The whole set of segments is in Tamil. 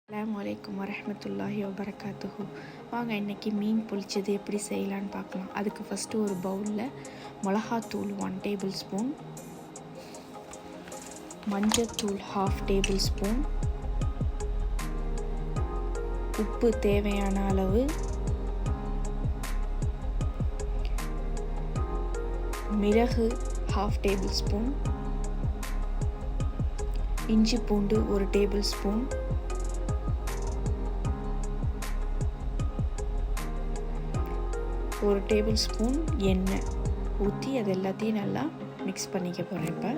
அஸ்ஸலாமு அலைக்கும் வரஹ்மத்துல்லாஹி வபரகாத்துஹு. வாங்க இன்றைக்கி மீன் பொரிச்சது எப்படி செய்யலான்னு பார்க்கலாம். அதுக்கு ஃபஸ்ட்டு ஒரு பவுலில் மிளகாத்தூள் 1 டேபிள் ஸ்பூன், மஞ்சத்தூள் 1/2 டேபிள் ஸ்பூன், உப்பு தேவையான அளவு, மிளகு 1/2 டேபிள் ஸ்பூன், இஞ்சி பூண்டு 1 டேபிள் ஸ்பூன், ஒரு டேபிள் ஸ்பூன் எண்ணெய் ஊற்றி அது எல்லாத்தையும் நல்லா மிக்ஸ் பண்ணிக்க போகிறேன். இப்போ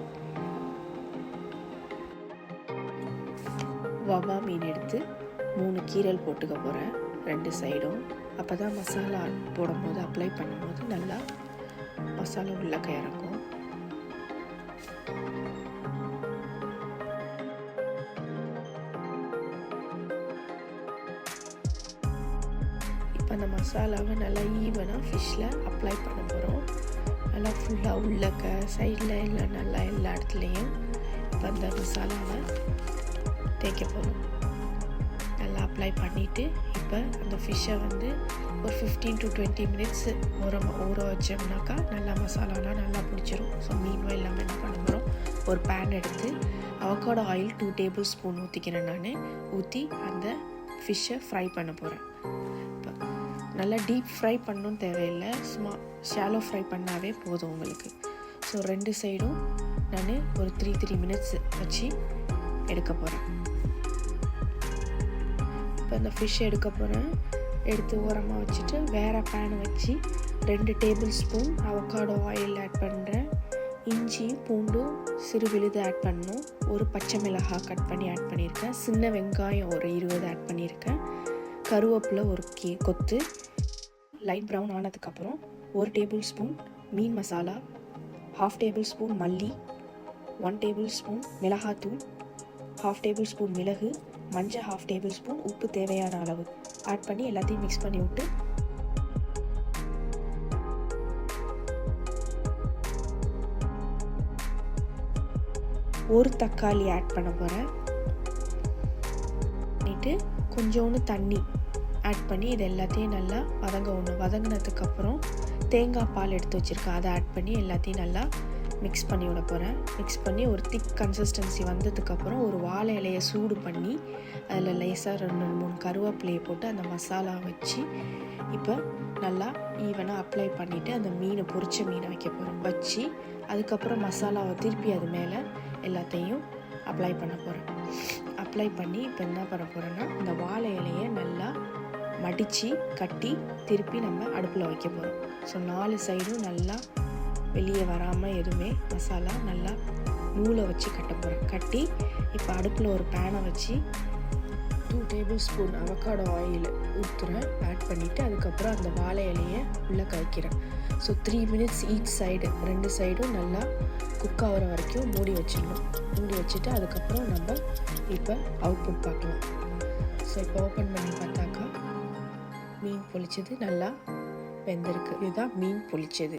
வவ்வா மீன் எடுத்து 3 கீரல் போட்டுக்க போகிறேன் 2 சைடும். அப்போ தான் மசாலா போடும்போது அப்ளை பண்ணும்போது நல்லா மசாலா உள்ளக்க இறங்கும். இப்போ அந்த மசாலாவை நல்லா ஈவனாக ஃபிஷ்ஷில் அப்ளை பண்ண போகிறோம். நல்லா ஃபுல்லாக உள்ளக்க சைடில் இல்லை நல்லா எல்லா இடத்துலையும் இப்போ அந்த மசாலாவை தேய்க்க போகிறோம். நல்லா அப்ளை பண்ணிவிட்டு இப்போ அந்த ஃபிஷ்ஷை வந்து ஒரு 15 to 20 மினிட்ஸ் ஊற வச்சோம்னாக்கா நல்லா மசாலாலாம் நல்லா பிடிச்சிரும். ஸோ மீன் இல்லாமல் என்ன பண்ண போகிறோம், ஒரு பேன் எடுத்து அவகோடோ ஆயில் 2 டேபிள் ஸ்பூன் ஊற்றிக்கிறேன். நான் ஊற்றி அந்த ஃபிஷ்ஷை ஃப்ரை பண்ண போகிறேன். நல்லா டீப் ஃப்ரை பண்ணணும்னு தேவையில்லை, சும்மா ஷாலோ ஃப்ரை பண்ணாவே போதும் உங்களுக்கு. ஸோ 2 சைடும் நான் ஒரு 3 மினிட்ஸ் வச்சு எடுக்க போகிறேன். இப்போ அந்த ஃபிஷ் எடுக்க போகிறேன். எடுத்து ஓரமாக வச்சுட்டு வேறு பேனை வச்சு 2 table spoon avocado oil add பண்ணுறேன். இஞ்சி பூண்டும் சிறு விழுது ஆட் பண்ணணும். ஒரு பச்சை மிளகாய் கட் பண்ணி ஆட் பண்ணியிருக்கேன். சின்ன வெங்காயம் ஒரு 20 ஆட் பண்ணியிருக்கேன். கருவேப்பிலை ஒரு கொத்து. லைட் ப்ரௌன் ஆனதுக்கப்புறம் 1 டேபிள் ஸ்பூன் மீன் மசாலா, 1/2 டேபிள் ஸ்பூன் மல்லி, 1 டேபிள் ஸ்பூன் மிளகாத்தூள், 1/2 டேபிள் ஸ்பூன் மிளகு, மஞ்சள் 1/2 டேபிள் ஸ்பூன், உப்பு தேவையான அளவு ஆட் பண்ணி எல்லாத்தையும் மிக்ஸ் பண்ணி விட்டு ஒரு தக்காளி ஆட் பண்ண போகிறேன். பண்ணிட்டு கொஞ்சோண்டு தண்ணி ஆட் பண்ணி இது எல்லாத்தையும் நல்லா வதங்கினதுக்கப்புறம் தேங்காய் பால் எடுத்து வச்சுருக்கேன், அதை ஆட் பண்ணி எல்லாத்தையும் நல்லா மிக்ஸ் பண்ணி விட போகிறேன். மிக்ஸ் பண்ணி ஒரு திக் கன்சிஸ்டன்சி வந்ததுக்கப்புறம் ஒரு வாழை இலையை சூடு பண்ணி அதில் லேசாக 2-3 கருவேப்பிலையை போட்டு அந்த மசாலா வச்சு இப்போ நல்லா ஈவனாக அப்ளை பண்ணிவிட்டு அந்த மீனை பொரிச்ச மீனை வைக்க போகிறேன். வச்சு அதுக்கப்புறம் மசாலாவை திருப்பி அது மேலே எல்லாத்தையும் அப்ளை பண்ண போகிறேன். அப்ளை பண்ணி இப்போ என்ன பண்ண போகிறேன்னா இந்த வாழை இலையை நல்லா மடித்து கட்டி திருப்பி நம்ம அடுப்பில் வைக்க போகிறோம். ஸோ 4 சைடும் நல்லா வெளியே வராமல் எதுவுமே மசாலா நல்லா நூலை வச்சு கட்ட போகிறேன். கட்டி இப்போ அடுப்பில் ஒரு பேனை வச்சு 2 டேபிள் ஸ்பூன் அவகாடோ ஆயில் ஊற்றுறேன். ஆட் பண்ணிவிட்டு அதுக்கப்புறம் அந்த வாழை இலையை உள்ளே கழிக்கிறேன். ஸோ 3 மினிட்ஸ் ஈச் சைடு 2 சைடும் நல்லா குக் ஆகிற வரைக்கும் மூடி வச்சிடணும். மூடி வச்சுட்டு அதுக்கப்புறம் நம்ம இப்போ அவுட்புட் பார்க்கலாம். ஸோ இப்போ ஓப்பன் பண்ணி பார்த்தாக்கா மீன் பொரிச்சது நல்லா வெந்திருக்கு. இதுதான் மீன் பொரிச்சது.